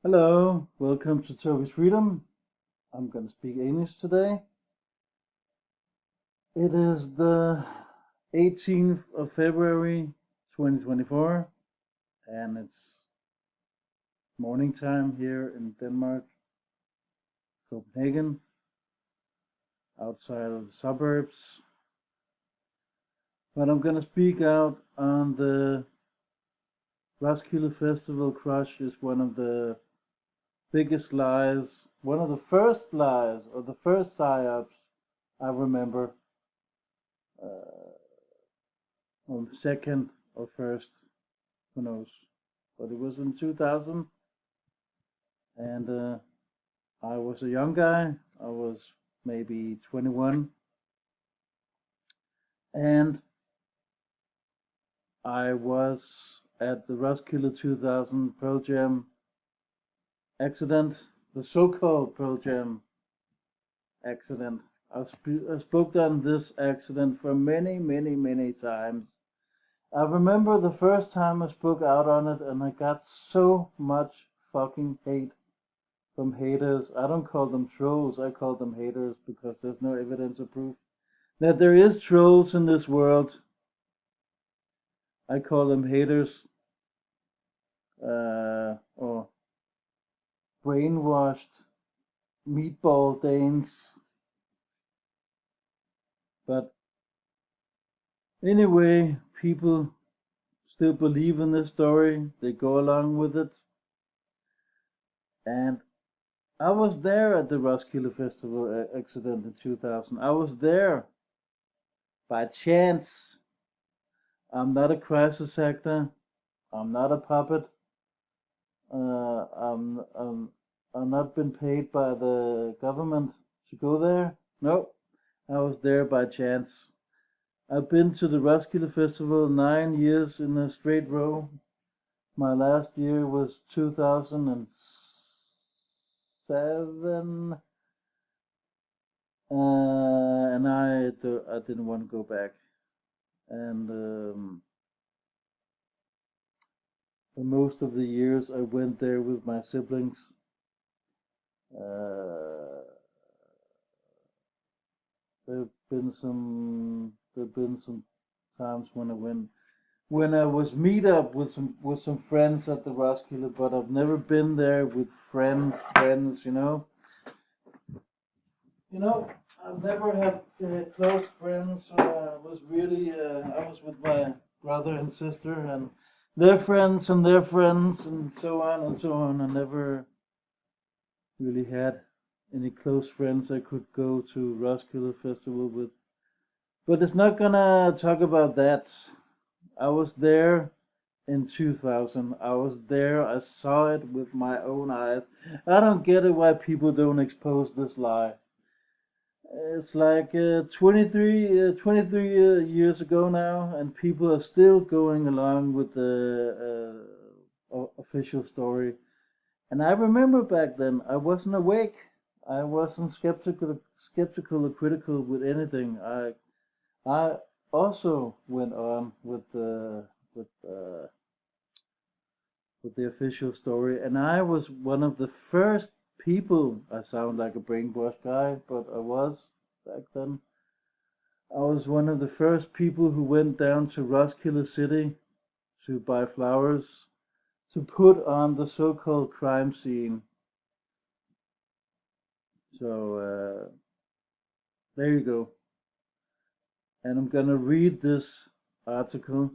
Hello, welcome to Toby's Freedom. I'm going to speak English today. It is the 18th of February 2024, and it's morning time here in Denmark, Copenhagen, outside of the suburbs. But I'm going to speak out on the Roskilde Festival crush is one of the biggest lies, one of the first lies, or the first psyops I remember. Uh, or second or first, who knows? But it was in 2000, and I was a young guy. I was maybe 21, and I was at the Roskilde 2000 Pro Jam accident, the so-called Pro Jam accident. I spoke on this accident for many, many, many times. I remember the first time I spoke out on it, and I got so much fucking hate from haters. I don't call them trolls, I call them haters because there's no evidence or proof that there is trolls in this world. I call them haters, or brainwashed meatball Danes. But anyway, people still believe in this story, they go along with it. And I was there at the Roskilde Festival accident in 2000. I was there by chance. I'm not a crisis actor. I'm not a puppet. I've not been paid by the government to go there. No, I was there by chance. I've been to the Roskilde Festival 9 years in a straight row. My last year was 2007, and I didn't want to go back. And for most of the years, I went there with my siblings. Uh, there've been some times when I was meet up with some friends at the Roskilde, but I've never been there with friends. I've never had close friends. I was with my brother and sister and their friends and so on and so on. I never really had any close friends I could go to Roskilde Festival with. But it's not gonna talk about that. I was there in 2000. I was there. I saw it with my own eyes. I don't get it why people don't expose this lie. It's like 23 years ago now, and people are still going along with the official story. And I remember back then, I wasn't awake. I wasn't skeptical or critical with anything. I also went on with the with the official story, and I was one of the first people. I sound like a brainwashed guy, but I was back then. I was one of the first people who went down to Roskilde City to buy flowers to put on the so-called crime scene. So there you go. And I'm gonna read this article.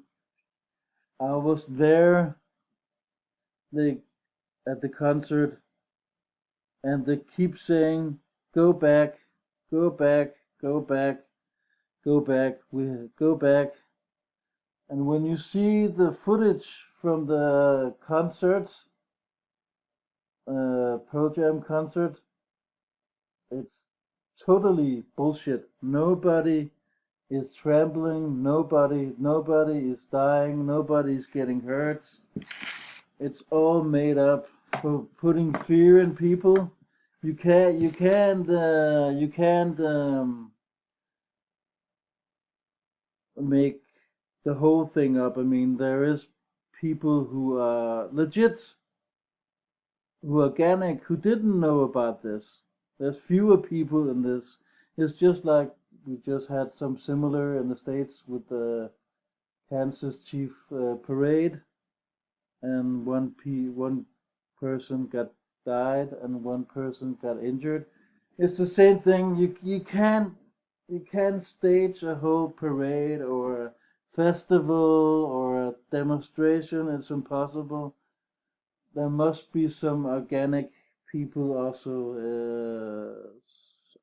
I was there they, at the concert, and they keep saying, "Go back, go back, go back, go back, we go back." And when you see the footage from the concerts, Pearl Jam concert, it's totally bullshit. Nobody is trembling. Nobody is dying. Nobody's getting hurt. It's all made up for putting fear in people. You can't make the whole thing up. I mean, there is people who are legit who are organic who didn't know about this. There's fewer people in this. It's just like we just had some similar in the States with the Kansas Chief Parade, and one person got died and one person got injured. It's the same thing. You can't stage a whole parade or a festival or a demonstration. It's impossible. There must be some organic people also.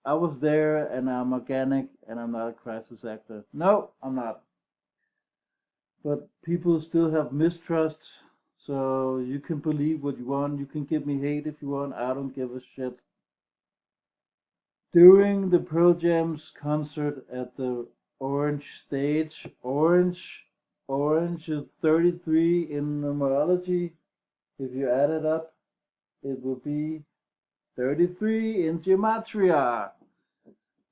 I was there and I'm organic and I'm not a crisis actor. No, I'm not. But people still have mistrust. So you can believe what you want. You can give me hate if you want. I don't give a shit. During the Pearl Jam's concert at the Orange stage, Orange is 33 in numerology. If you add it up, it will be 33 in gematria.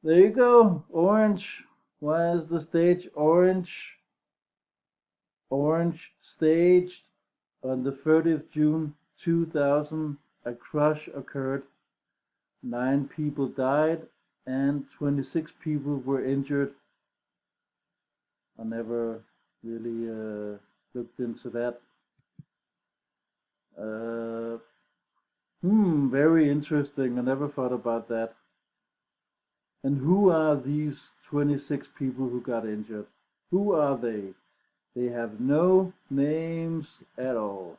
There you go, Orange. Why is the stage orange? Orange staged on the 30th June 2000. A crush occurred. 9 people died and 26 people were injured. I never really looked into that. Uh, very interesting. I never thought about that. And who are these 26 people who got injured? Who are they? They have no names at all.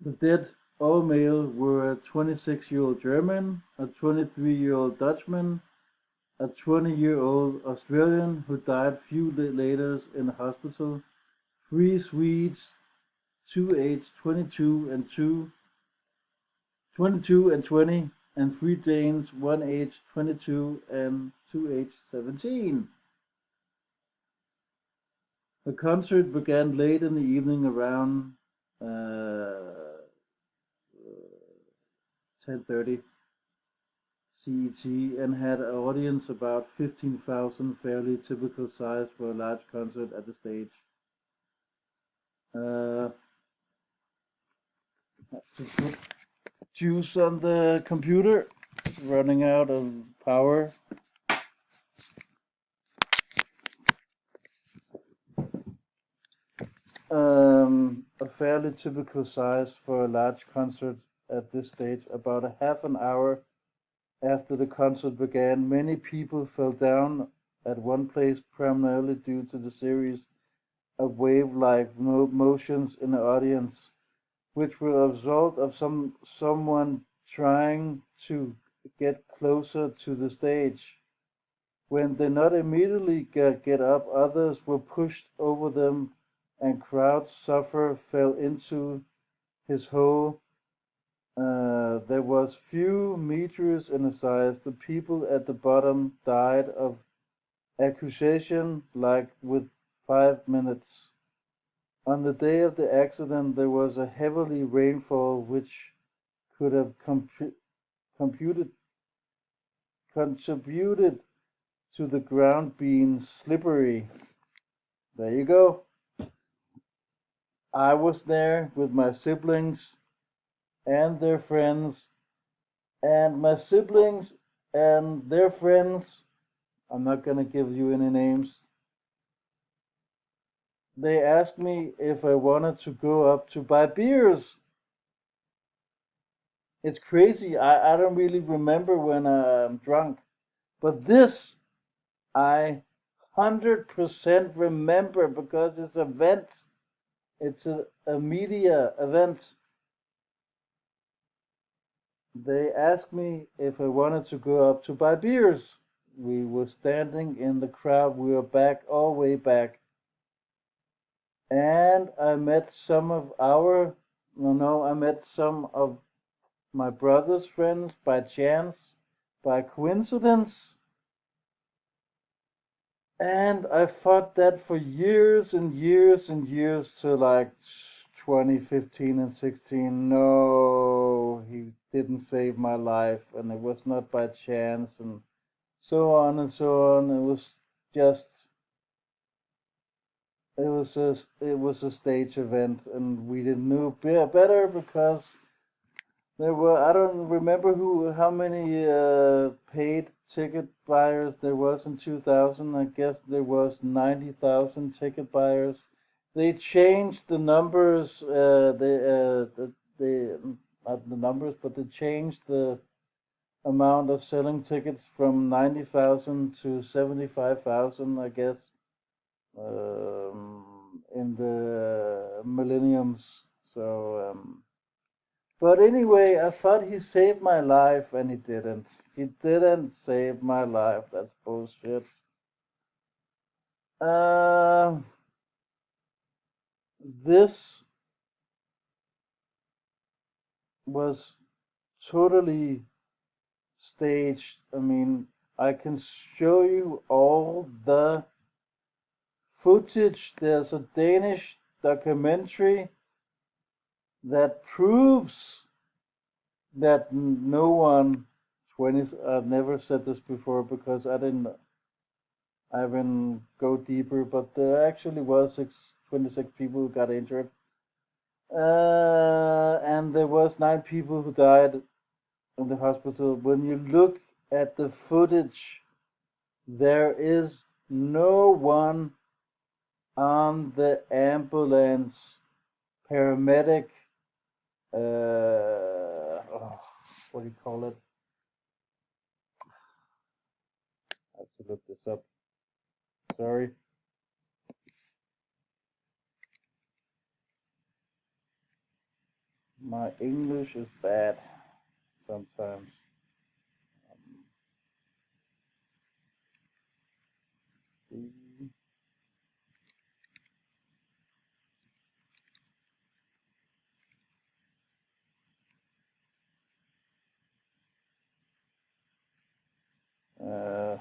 The dead, all male, were a 26-year-old German, a 23-year-old Dutchman, a 20-year-old Australian who died few days later in a hospital, 3 Swedes, 2 aged 22 and 20, and 3 Danes, 1 aged 22 and 2 aged 17. The concert began late in the evening around 10:30 CET and had an audience about 15,000, fairly typical size for a large concert at the stage. To put juice on the computer, running out of power. A fairly typical size for a large concert at this stage. About a half an hour after the concert began, many people fell down at one place, primarily due to the series of wave-like motions in the audience, which were a result of someone trying to get closer to the stage. When they not immediately get up, others were pushed over them, and crowd suffer fell into his hole. There was few meters in the size. The people at the bottom died of accusation, like with 5 minutes. On the day of the accident, there was a heavily rainfall, which could have computed, contributed to the ground being slippery. There you go. I was there with my siblings and their friends, and my siblings and their friends, I'm not going to give you any names, they asked me if I wanted to go up to buy beers. It's crazy. I don't really remember when I'm drunk, but this I 100% remember because it's an event. It's a media event. They asked me if I wanted to go up to buy beers. We were standing in the crowd. We were back, all way back. And I met some of our, no, I met some of my brother's friends by chance, by coincidence. And I fought that for years and years and years to like 2015 and 16. No, he didn't save my life, and it was not by chance, and so on and so on. It was just it was a stage event, and we didn't know better because there were, I don't remember how many paid ticket buyers there was in 2000. I guess there was 90,000 ticket buyers. They changed the numbers, not the numbers, but they changed the amount of selling tickets from 90,000 to 75,000, I guess, in the millenniums. So, but anyway, I thought he saved my life, and he didn't. He didn't save my life. That's bullshit. Uh, this was totally staged. I mean, I can show you all the footage. There's a Danish documentary that proves that no one 20s. I've never said this before because I didn't go deeper, but there actually was 26 people who got injured, and there was 9 people who died in the hospital. When you look at the footage, there is no one on the ambulance, paramedic, what do you call it? I have to look this up. Sorry. My English is bad sometimes. Uh,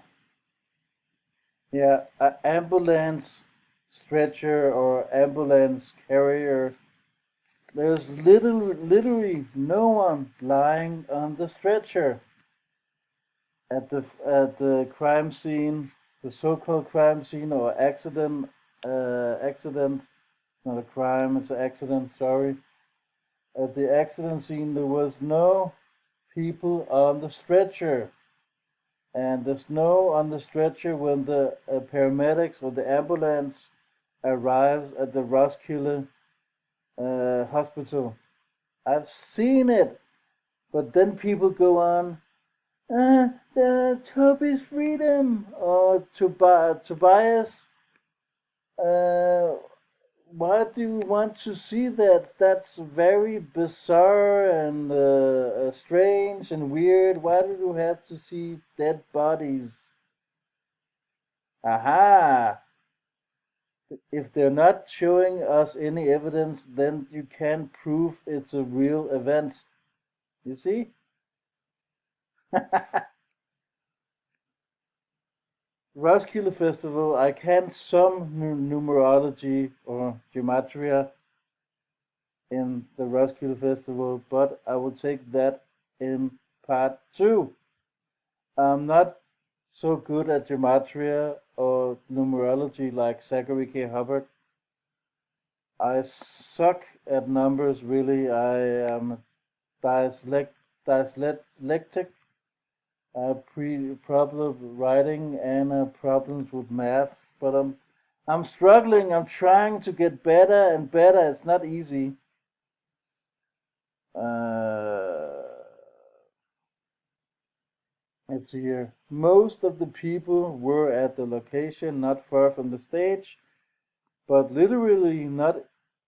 yeah, ambulance stretcher or ambulance carrier. There's literally no one lying on the stretcher at the crime scene, the so-called crime scene or accident. Accident, not a crime, it's an accident. Sorry. At the accident scene, there was no people on the stretcher, and there's no on the stretcher when the paramedics or the ambulance arrives at the Roskilde hospital. I've seen it, but then people go on, Toby's freedom, or Tobias. Uh, why do you want to see that? That's very bizarre and strange and weird. Why do you have to see dead bodies? Aha! If they're not showing us any evidence, then you can't prove it's a real event. You see? Roskilde Festival, I can some numerology or gematria in the Roskilde Festival, but I will take that in part two. I'm not so good at gematria or numerology like Zachary K. Hubbard. I suck at numbers, really. I am dyslexic. I have problem writing and problems with math, but I'm struggling. I'm trying to get better and better. It's not easy. Uh, let's see here. Most of the people were at the location, not far from the stage, but literally not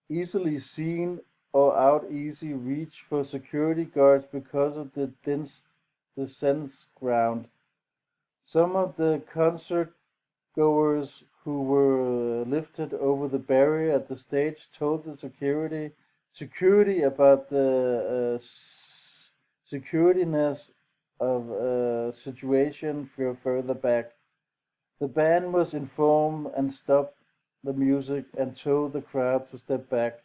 easily seen or out easy reach for security guards because of the dense descent ground. Some of the concert goers who were lifted over the barrier at the stage told the security about the securityness of situation for further back. The band was informed and stopped the music and told the crowd to step back.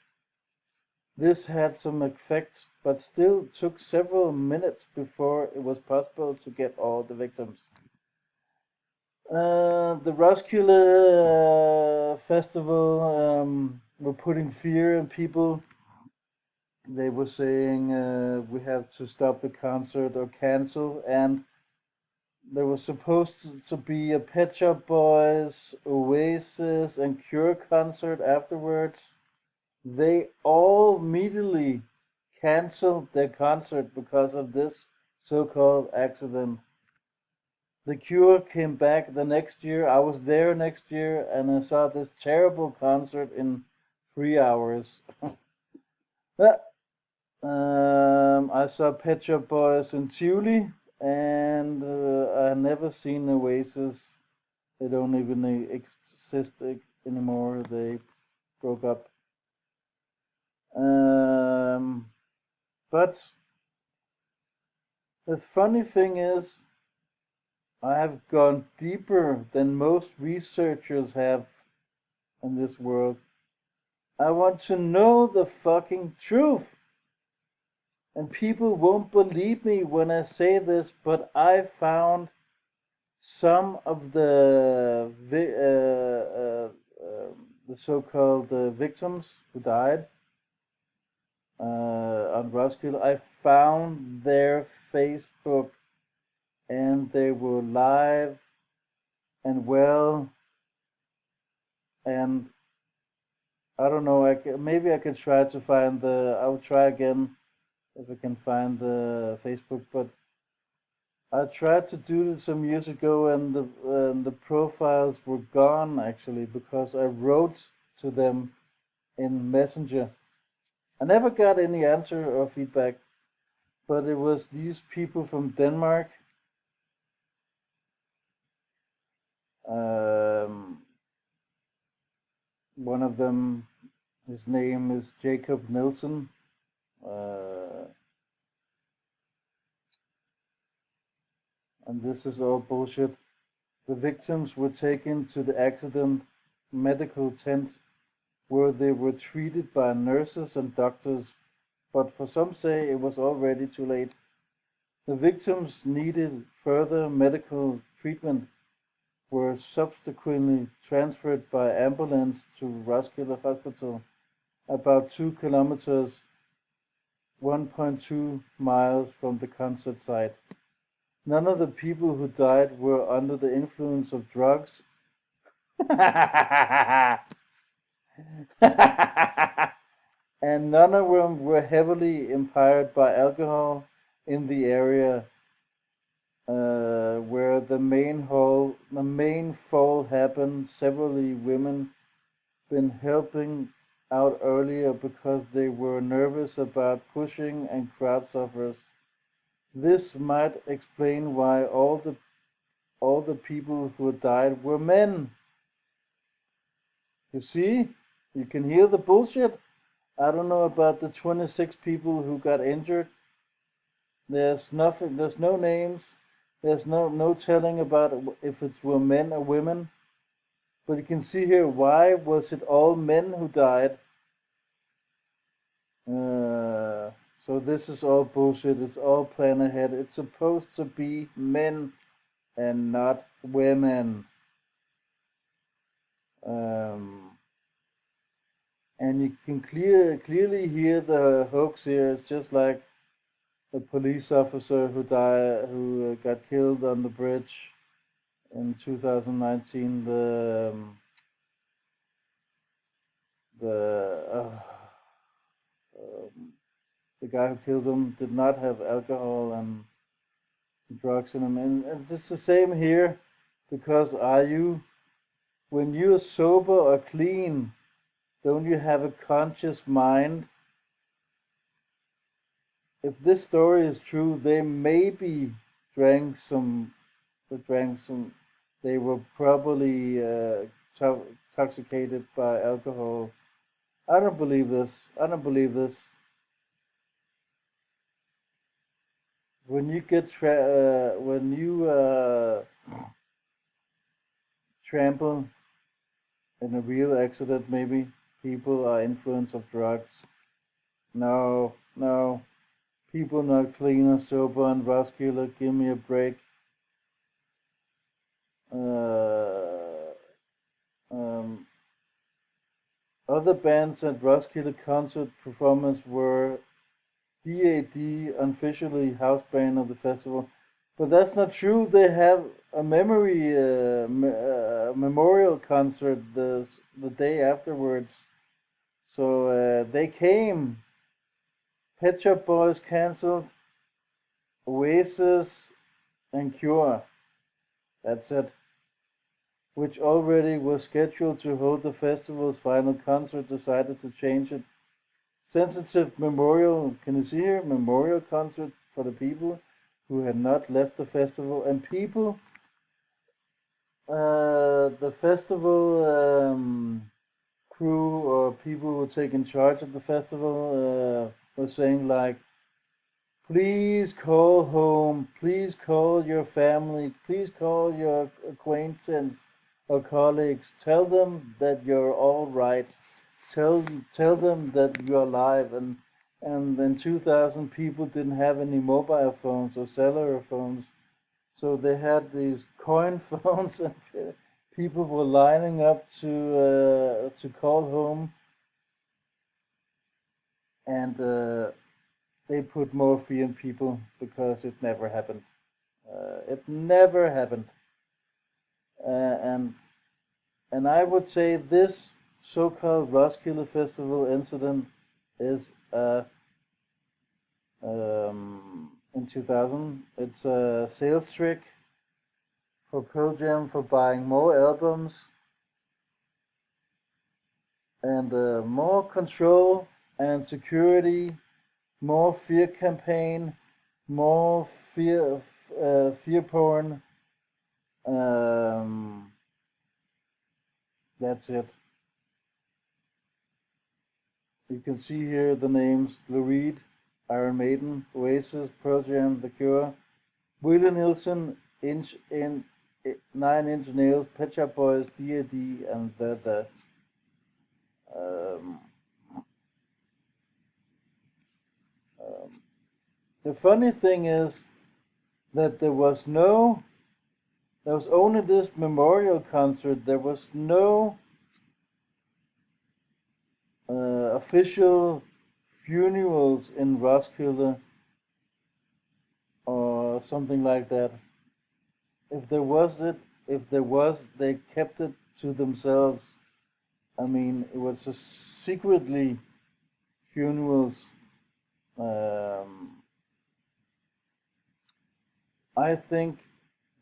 This had some effect, but still took several minutes before it was possible to get all the victims. The Roskilde festival were putting fear in people. They were saying we have to stop the concert or cancel, and there was supposed to be a Pet Shop Boys, Oasis, and Cure concert afterwards. They all immediately canceled their concert because of this so-called accident. The Cure came back the next year. I was there next year and I saw this terrible concert in 3 hours. I saw Pet Shop Boys in Tivoli, and I never seen Oasis. They don't even exist anymore. They broke up. Um, but the funny thing is, I have gone deeper than most researchers have in this world. I want to know the fucking truth. And people won't believe me when I say this, but I found some of the so-called victims who died on Roskilde. I found their Facebook, and they were live and well, and I don't know. Maybe I could try to find the. I'll try again if I can find the Facebook. But I tried to do this some years ago, and the profiles were gone actually because I wrote to them in Messenger. I never got any answer or feedback, but it was these people from Denmark. Um, One of them, his name is Jacob Nielsen. Uh, and this is all bullshit. The victims were taken to the accident medical tent where they were treated by nurses and doctors, but for some say it was already too late. The victims needed further medical treatment, were subsequently transferred by ambulance to Roskilde Hospital, about 2 kilometers, 1.2 miles from the concert site. None of the people who died were under the influence of drugs. And none of them were heavily impaired by alcohol in the area where the main fall happened. Several women been helping out earlier because they were nervous about pushing and crowd suffers. This might explain why all the people who died were men. You see? You can hear the bullshit. I don't know about the 26 people who got injured. There's nothing. There's no names. There's no telling about if it were men or women. But you can see here. Why was it all men who died? Uh, so this is all bullshit. It's all planned ahead. It's supposed to be men and not women. Um, and you can clearly hear the hoax here. It's just like the police officer who got killed on the bridge in 2019. The um, the guy who killed him did not have alcohol and drugs in him, and it's just the same here. Because when you're sober or clean, don't you have a conscious mind? If this story is true, they maybe drank some. Drank some. They were probably intoxicated by alcohol. I don't believe this. I don't believe this. When you trample in a real accident, maybe people are influenced of drugs. No, no. People not clean or sober and Roskilde, give me a break. Uh, um, Other bands at Roskilde concert performance were DAD, unofficially house band of the festival. But that's not true. They have a memorial concert the day afterwards. So they came. Pet Shop Boys cancelled. Oasis and Cure. That's it. Which already was scheduled to hold the festival's final concert, decided to change it. Sensitive memorial, can you see here? Memorial concert for the people who had not left the festival. And people, the festival crew or people who take in charge of the festival were saying like, please call home, please call your family, please call your acquaintance or colleagues, tell them that you're all right, tell them that you're alive. And then 2,000 people didn't have any mobile phones or cellular phones, so they had these coin phones, and people were lining up to call home, and they put more fear in people because it never happened. It never happened, and I would say this so-called Roskilde Festival incident is in 2000. It's a sales trick for Pearl Jam for buying more albums and more control and security, more fear campaign, more fear porn. That's it. You can see here the names: Lou Reed, Iron Maiden, Oasis, Pearl Jam, The Cure, Willie Nelson, Nine Inch Nails, Pet Shop Boys, D.A.D., and the. Um, um, the funny thing is that there was only this memorial concert. There was no official funerals in Roskilde or something like that. If there was it, if there was, they kept it to themselves. I mean, it was just secretly funerals. Um, I think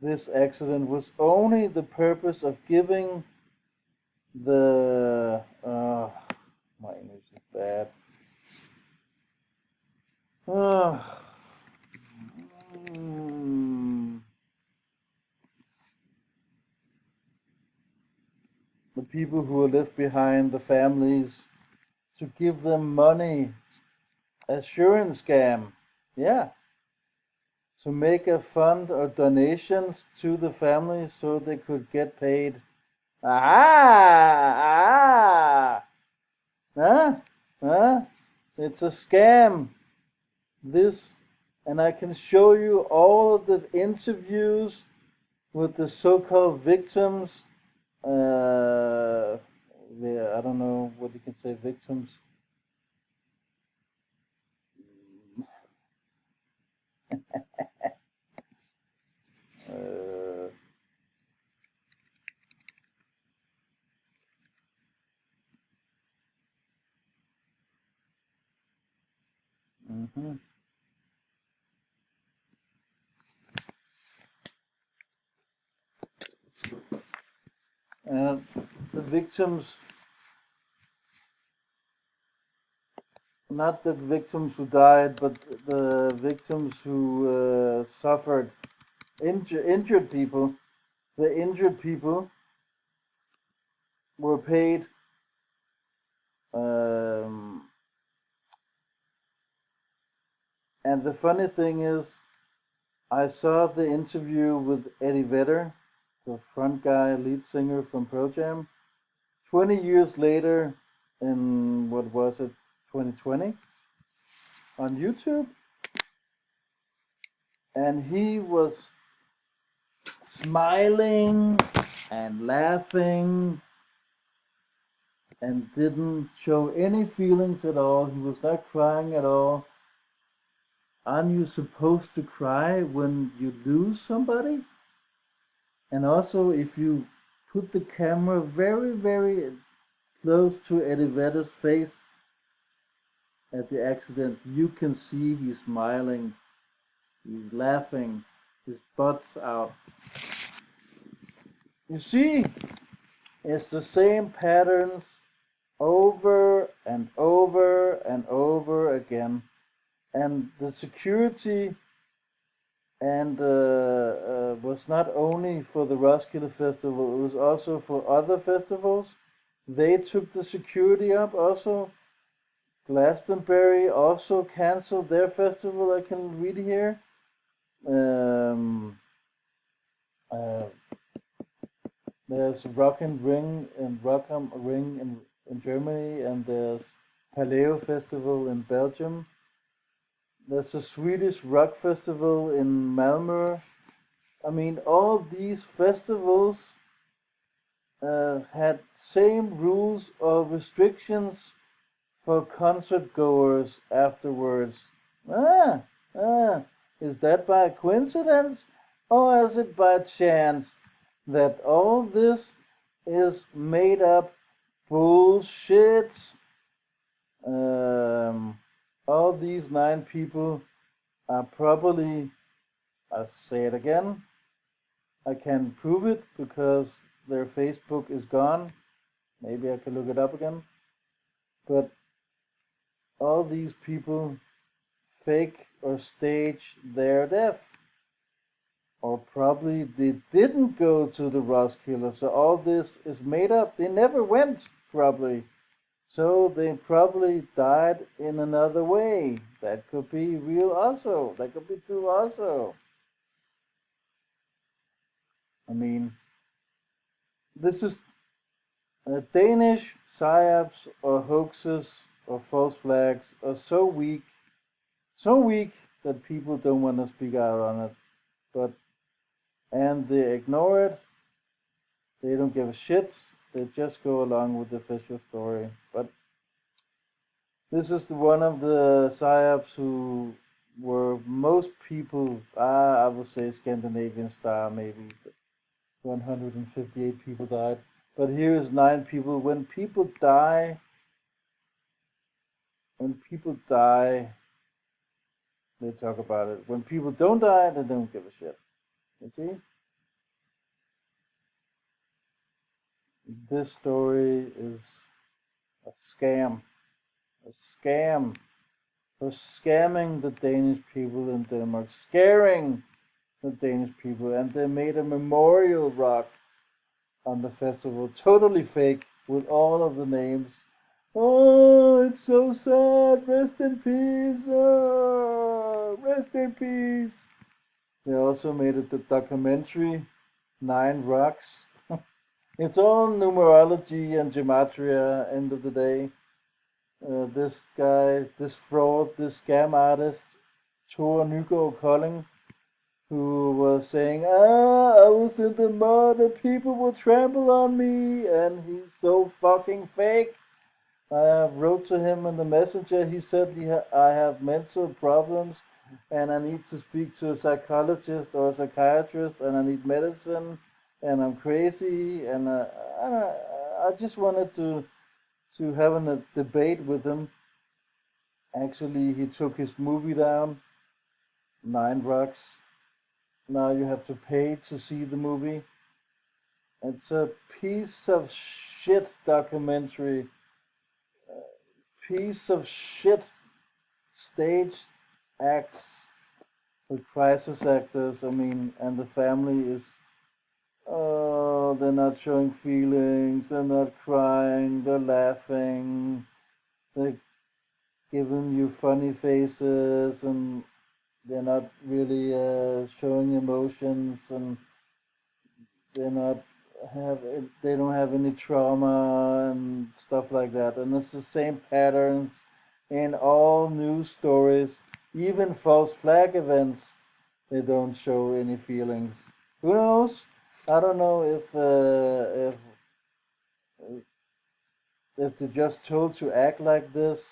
this accident was only the purpose of giving the my English is bad. The people who are left behind, the families, to give them money, assurance scam, yeah, to make a fund or donations to the families so they could get paid. Ah, huh, huh? It's a scam. This, and I can show you all of the interviews with the so-called victims. I don't know what you can say, victims. Uh, mhm. The victims, not the victims who died, but the victims who suffered, injured people. The injured people were paid. Um, and the funny thing is, I saw the interview with Eddie Vedder, the front guy, lead singer from Pearl Jam, 20 years later, in what was it, 2020, on YouTube. And he was smiling and laughing and didn't show any feelings at all. He was not crying at all. Aren't you supposed to cry when you lose somebody? And also, if you put the camera very, very close to Eddie Vedder's face at the accident, you can see he's smiling, he's laughing, his butt's out. You see, it's the same patterns over and over and over again. And the security and was not only for the Roskilde Festival, it was also for other festivals. They took the security up also. Glastonbury also canceled their festival, I can read here. There's Rock and Ring and Rock'em Ring in Germany, and there's Paleo Festival in Belgium. There's a Swedish rock festival in Malmö. I mean, all these festivals had same rules or restrictions for concert goers afterwards. Is that by coincidence or is it by chance that all this is made up bullshit? All these 9 people are probably, I'll say it again, I can prove it because their Facebook is gone. Maybe I can look it up again. But all these people fake or stage their death. Or probably they didn't go to the Roskilde, so all this is made up. They never went, probably. So they probably died in another way. That could be real also. That could be true also. I mean, this is Danish psyops or hoaxes or false flags are so weak that people don't want to speak out on it. And they ignore it. They don't give a shit. They just go along with the official story. But this is one of the psyops who were most people, I would say Scandinavian style maybe. 158 people died. But here is 9 people. When people die, they talk about it. When people don't die, they don't give a shit. You see? This story is a scam. A scam for scamming the Danish people in Denmark, scaring the Danish people, and they made a memorial rock on the festival, totally fake, with all of the names. Oh, it's so sad. Rest in peace. Oh, rest in peace. They also made it the documentary 9 Rocks. It's all numerology and gematria. End of the day. This guy, this fraud, this scam artist, Thor Nygaard Kolding, who was saying, I was in the mud and people will trample on me, and he's so fucking fake. I wrote to him in the messenger. He said I have mental problems and I need to speak to a psychologist or a psychiatrist and I need medicine and I'm crazy, and I just wanted to have a debate with him. Actually, he took his movie down, 9 Rocks. Now you have to pay to see the movie. It's a piece of shit documentary. Piece of shit stage acts with crisis actors. I mean, and the family is, oh, they're not showing feelings, they're not crying, they're laughing, they're giving you funny faces, and they're not really showing emotions, and they're not they don't have any trauma and stuff like that. And it's the same patterns in all news stories, even false flag events. They don't show any feelings. Who knows? I don't know if they're just told to act like this.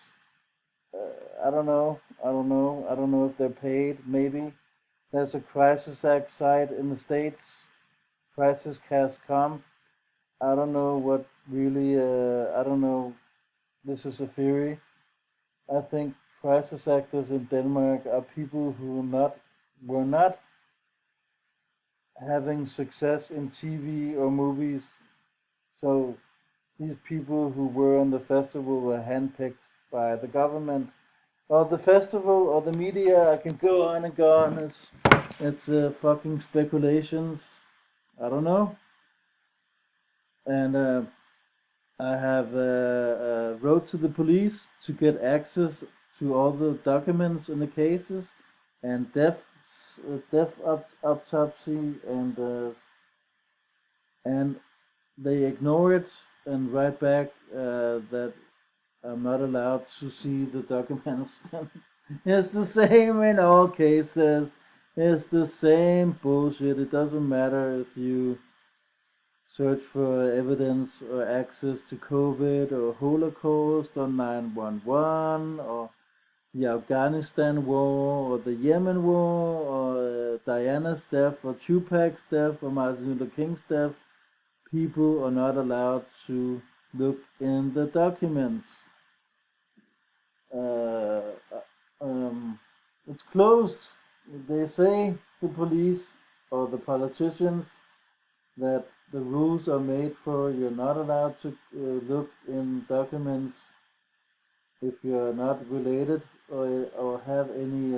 I don't know. I don't know. I don't know if they're paid. Maybe there's a crisis act site in the states. Crisis.com. I don't know what really. I don't know. This is a theory. I think crisis actors in Denmark are people who not were not having success in TV or movies. So these people who were on the festival were handpicked by the government or the festival or the media. I can go on and go on. It's fucking speculations. I don't know. And I have wrote to the police to get access to all the documents in the cases and autopsy and they ignore it and write back that I'm not allowed to see the documents. It's the same in all cases. It's the same bullshit. It doesn't matter if you search for evidence or access to COVID or Holocaust or 911 or the Afghanistan war or the Yemen war or Diana's death or Tupac's death or Martin Luther King's death. People are not allowed to look in the documents. Uh, it's closed. They say, the police or the politicians, that the rules are made for you're not allowed to look in documents if you're not related or have any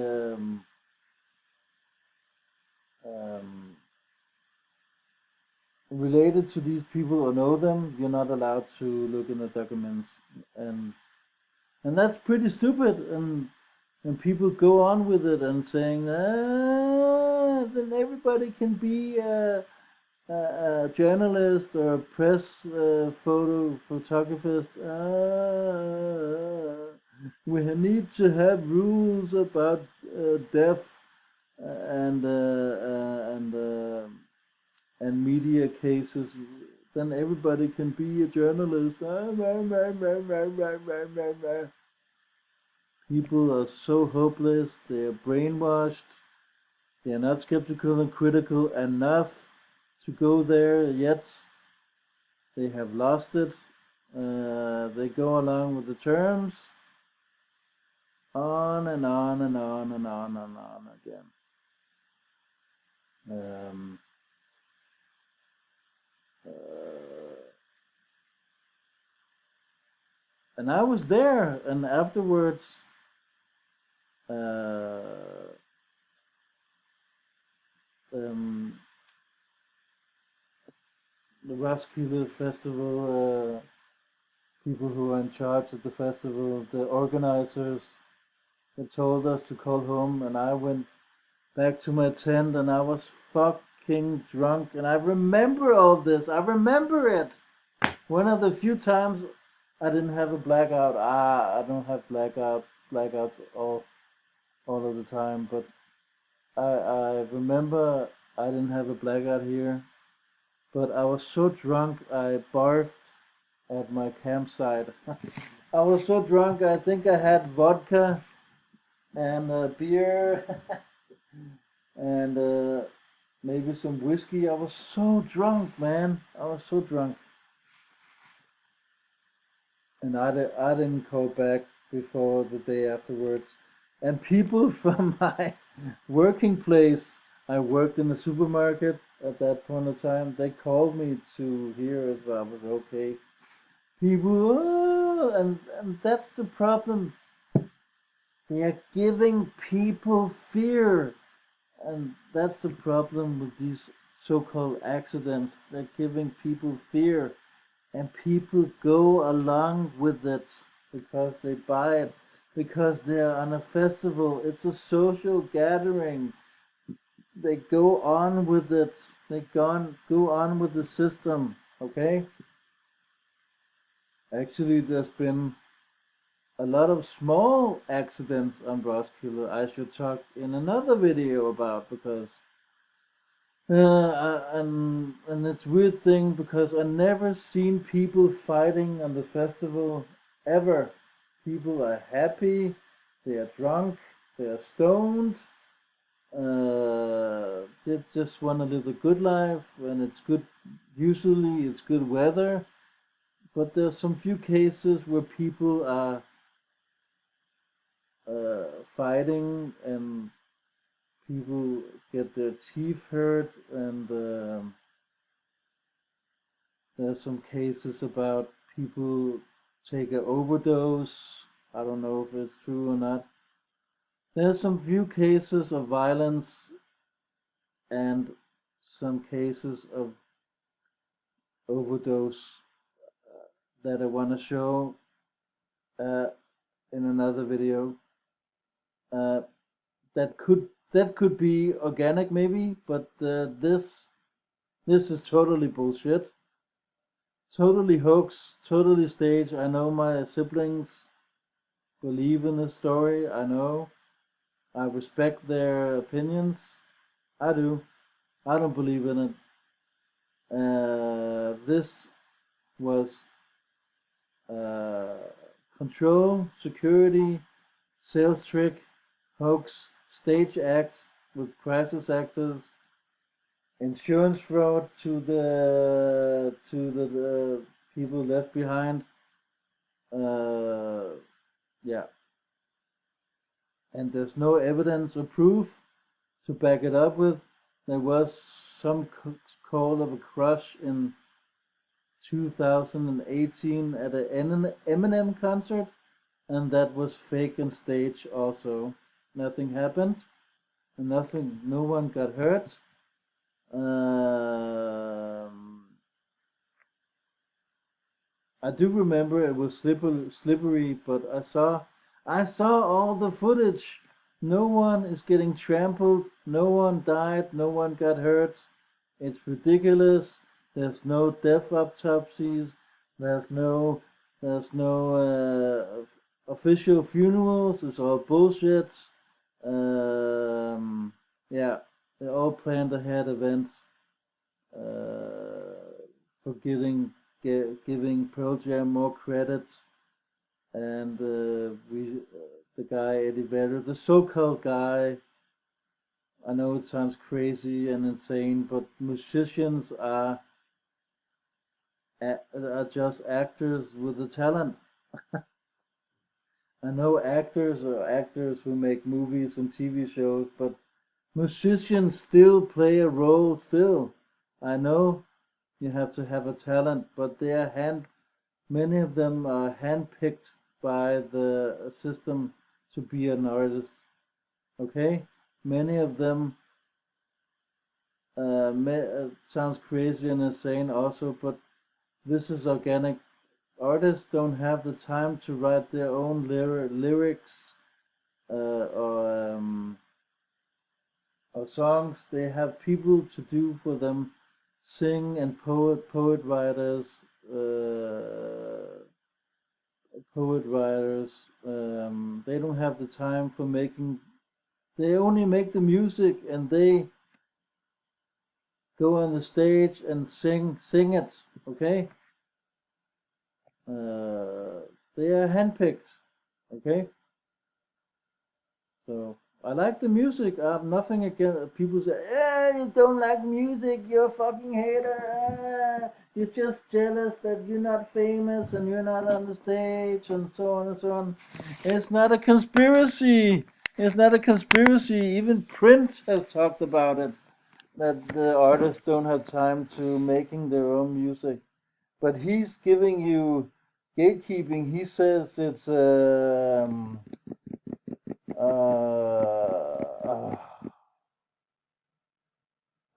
um, related to these people or know them. You're not allowed to look in the documents, and and that's pretty stupid. And people go on with it and saying, then everybody can be a journalist or a press photographers. We need to have rules about death and and media cases. Then everybody can be a journalist. People are so hopeless. They are brainwashed. They are not skeptical and critical enough to go there yet. They have lost it. They go along with the terms. On and on and on and on and on again. And I was there, and afterwards, uh, um, the Roskilde Festival, people who are in charge of the festival, the organizers, they told us to call home, and I went back to my tent, and I was fucking drunk, and I remember all this. I remember it. One of the few times I didn't have a blackout. I don't have blackout all of the time, but I remember I didn't have a blackout here. But I was so drunk I barfed at my campsite. I was so drunk I think I had vodka and beer and maybe some whiskey. I was so drunk, man. I was so drunk. And I didn't call back before the day afterwards. And people from my working place, I worked in the supermarket at that point of time, they called me to hear if I was okay. People, and that's the problem. They are giving people fear. And that's the problem with these so-called accidents. They're giving people fear. And people go along with it because they buy it, because they're on a festival. It's a social gathering. They go on with it. They go on with the system. Okay? Actually, there's been a lot of small accidents on Roskilde I should talk in another video about, because And it's weird thing because I never seen people fighting on the festival ever. People are happy, they are drunk, they are stoned. They just want to live a good life, and it's good. Usually, it's good weather, but there's some few cases where people are fighting and people get their teeth hurt, and there's some cases about people take an overdose. I don't know if it's true or not. There's some few cases of violence and some cases of overdose that I want to show uh, in another video. Uh, that could be organic maybe, but this is totally bullshit. Totally hoax, totally stage. I know my siblings believe in this story. I know. I respect their opinions. I do. I don't believe in it. This was uh, control, security, sales trick, hoax, stage act with crisis actors, insurance fraud to the people left behind. Uh, yeah, and there's no evidence or proof to back it up with. There was some call of a crush in 2018 at an Eminem concert, and that was fake and stage also. Nothing happened, and no one got hurt. Um, I do remember it was slippery, but I saw all the footage. No one is getting trampled. No one died. No one got hurt. It's ridiculous. There's no death autopsies. There's no there's no official funerals. It's all bullshit. Yeah, they all planned ahead events for giving Pearl Jam more credits, and the guy Eddie Vedder, the so-called guy. I know it sounds crazy and insane, but musicians are just actors with a talent. I know actors are actors who make movies and TV shows, but musicians still play a role. Still, I know you have to have a talent, but they are many of them are handpicked by the system to be an artist. Okay, many of them sounds crazy and insane also, but this is organic. Artists don't have the time to write their own lyrics or songs. They have people to do for them, sing and poet writers, uh, poet writers. They don't have the time for making. They only make the music and they go on the stage and sing it. Okay, uh, they are handpicked. Okay, so I like the music. I have nothing against people say, you don't like music, you're a fucking hater. You're just jealous that you're not famous and you're not on the stage and so on and so on. It's not a conspiracy. It's not a conspiracy. Even Prince has talked about it, that the artists don't have time to making their own music. But he's giving you gatekeeping. He says it's uh,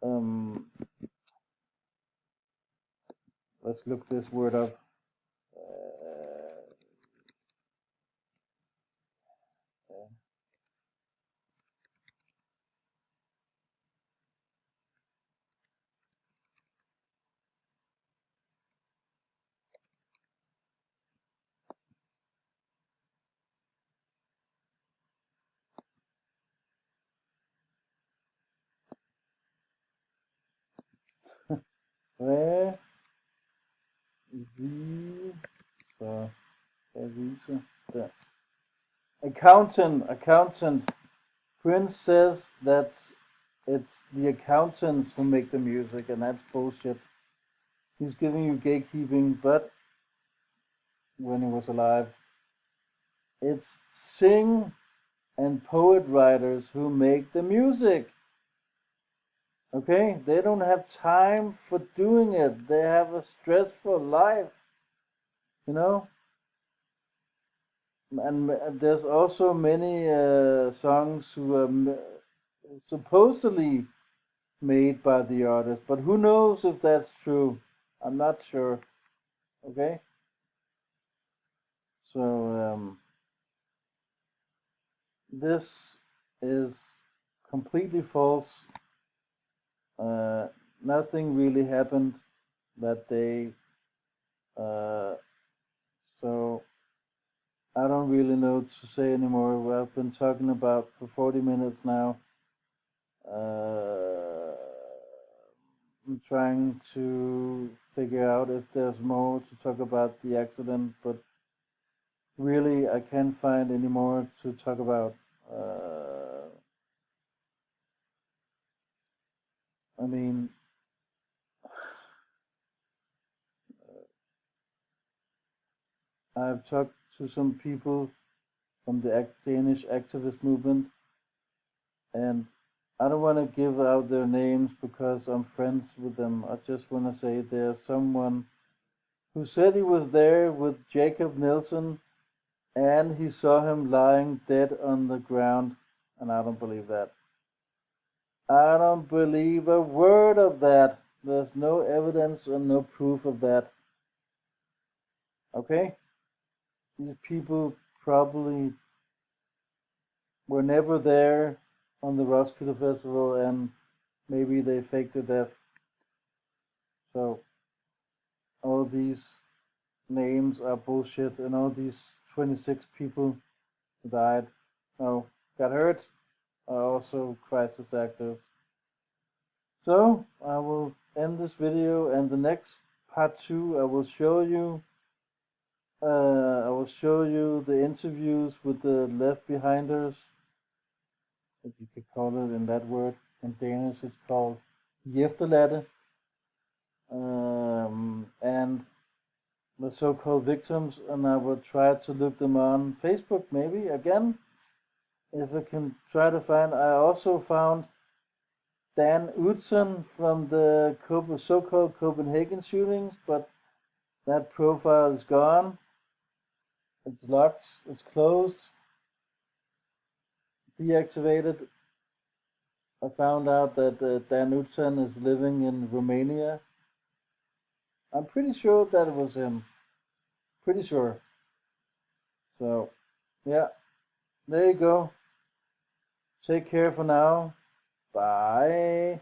um, let's look this word up. Uh, Where the so the accountant. Prince says it's the accountants who make the music, and that's bullshit. He's giving you gatekeeping, but when he was alive, it's sing and poet writers who make the music. Okay? They don't have time for doing it. They have a stressful life, you know? And there's also many songs who are supposedly made by the artist, but who knows if that's true? I'm not sure. Okay? So, this is completely false. Uh, Nothing really happened that day. Uh, so I don't really know to say anymore. What I've been talking about for 40 minutes now. I'm trying to figure out if there's more to talk about the accident, but really I can't find any more to talk about. I mean, I've talked to some people from the Danish activist movement, and I don't want to give out their names because I'm friends with them. I just want to say there's someone who said he was there with Jacob Nielsen and he saw him lying dead on the ground, and I don't believe that. I don't believe a word of that. There's no evidence and no proof of that. Okay? These people probably were never there on the Roskilde Festival and maybe they faked their death. So all these names are bullshit and all these 26 people who died, no, got hurt, are also crisis actors. So I will end this video, and the next part 2 I will show you the interviews with the left behinders, if you could call it in that word. In Danish it's called de efterladte, and the so-called victims, and I will try to look them on Facebook maybe again, if I can try to find. I also found Dan Utzon from the so-called Copenhagen shootings, but that profile is gone. It's locked. It's closed. Deactivated. I found out that Dan Utzon is living in Romania. I'm pretty sure that it was him. Pretty sure. So, yeah. There you go. Take care for now. Bye.